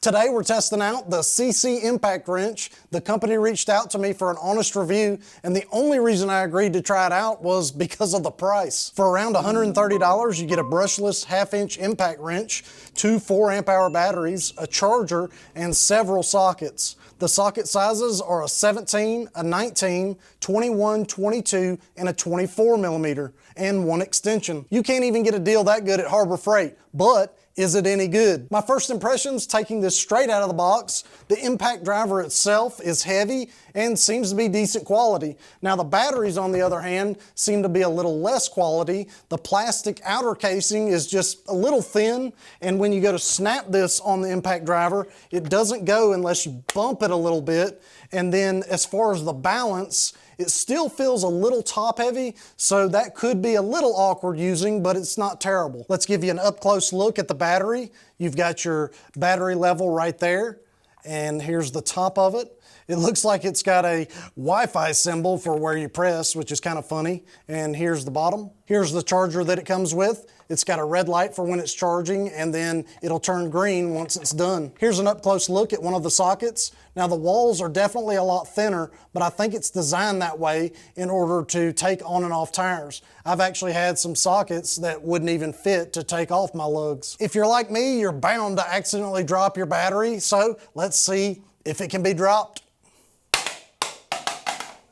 Today we're testing out the SEESII impact wrench. The company reached out to me for an honest review, and the only reason I agreed to try it out was because of the price. For around $130, you get a brushless half-inch impact wrench, two 4-amp-hour batteries, a charger, and several sockets. The socket sizes are a 17, a 19, 21, 22, and a 24 millimeter, and one extension. You can't even get a deal that good at Harbor Freight, but is it any good? My first impressions taking this straight out of the box, the impact driver itself is heavy and seems to be decent quality. Now the batteries, on the other hand, seem to be a little less quality. The plastic outer casing is just a little thin, and when you go to snap this on the impact driver, it doesn't go unless you bump it a little bit. And then as far as the balance, it still feels a little top heavy, so that could be a little awkward using, but it's not terrible. Let's give you an up close look at the battery. You've got your battery level right there, and here's the top of it. It looks like it's got a Wi-Fi symbol for where you press, which is kind of funny. And here's the bottom. Here's the charger that it comes with. It's got a red light for when it's charging, and then it'll turn green once it's done. Here's an up close look at one of the sockets. Now the walls are definitely a lot thinner, but I think it's designed that way in order to take on and off tires. I've actually had some sockets that wouldn't even fit to take off my lugs. If you're like me, you're bound to accidentally drop your battery, so let's see if it can be dropped.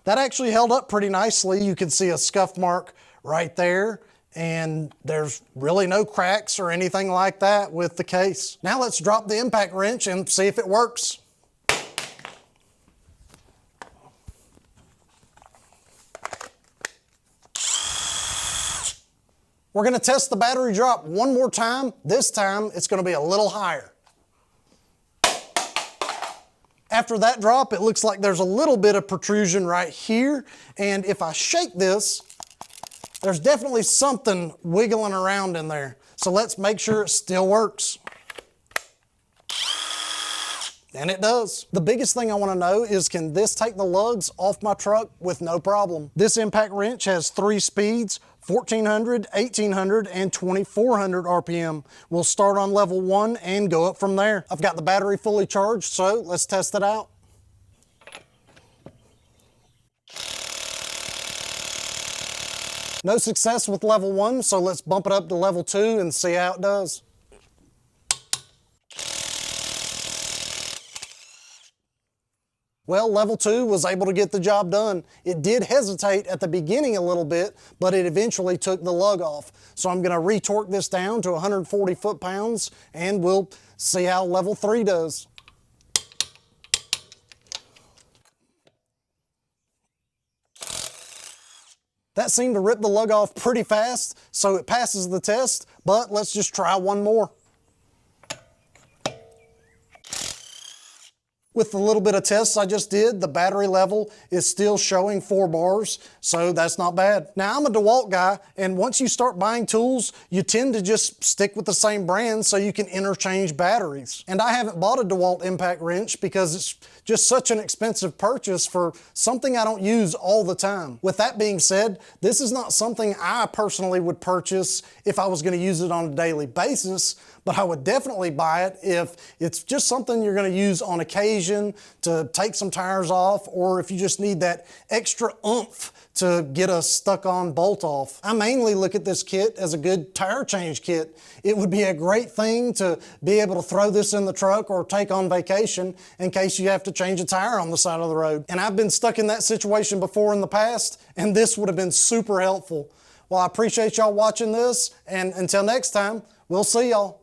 That actually held up pretty nicely. You can see a scuff mark right there, and there's really no cracks or anything like that with the case. Now let's drop the impact wrench and see if it works. We're gonna test the battery drop one more time. This time it's gonna be a little higher. After that drop, it looks like there's a little bit of protrusion right here, and if I shake this, there's definitely something wiggling around in there. So let's make sure it still works. And it does. The biggest thing I want to know is, can this take the lugs off my truck with no problem? This impact wrench has 3 speeds, 1400, 1800, and 2400 RPM. We'll start on level 1 and go up from there. I've got the battery fully charged, so let's test it out. No success with level 1, so let's bump it up to level 2 and see how it does. Well, level 2 was able to get the job done. It did hesitate at the beginning a little bit, but it eventually took the lug off. So I'm gonna retorque this down to 140 foot-pounds, and we'll see how level 3 does. That seemed to rip the lug off pretty fast, so it passes the test, but let's just try one more. With the little bit of tests I just did, the battery level is still showing 4 bars, so that's not bad. Now, I'm a DeWalt guy, and once you start buying tools, you tend to just stick with the same brand so you can interchange batteries. And I haven't bought a DeWalt impact wrench because it's just such an expensive purchase for something I don't use all the time. With that being said, this is not something I personally would purchase if I was going to use it on a daily basis, but I would definitely buy it if it's just something you're going to use on occasion to take some tires off, or if you just need that extra oomph to get a stuck-on bolt off. I mainly look at this kit as a good tire change kit. It would be a great thing to be able to throw this in the truck or take on vacation in case you have to change a tire on the side of the road. And I've been stuck in that situation before in the past, and this would have been super helpful. Well, I appreciate y'all watching this, and until next time, we'll see y'all.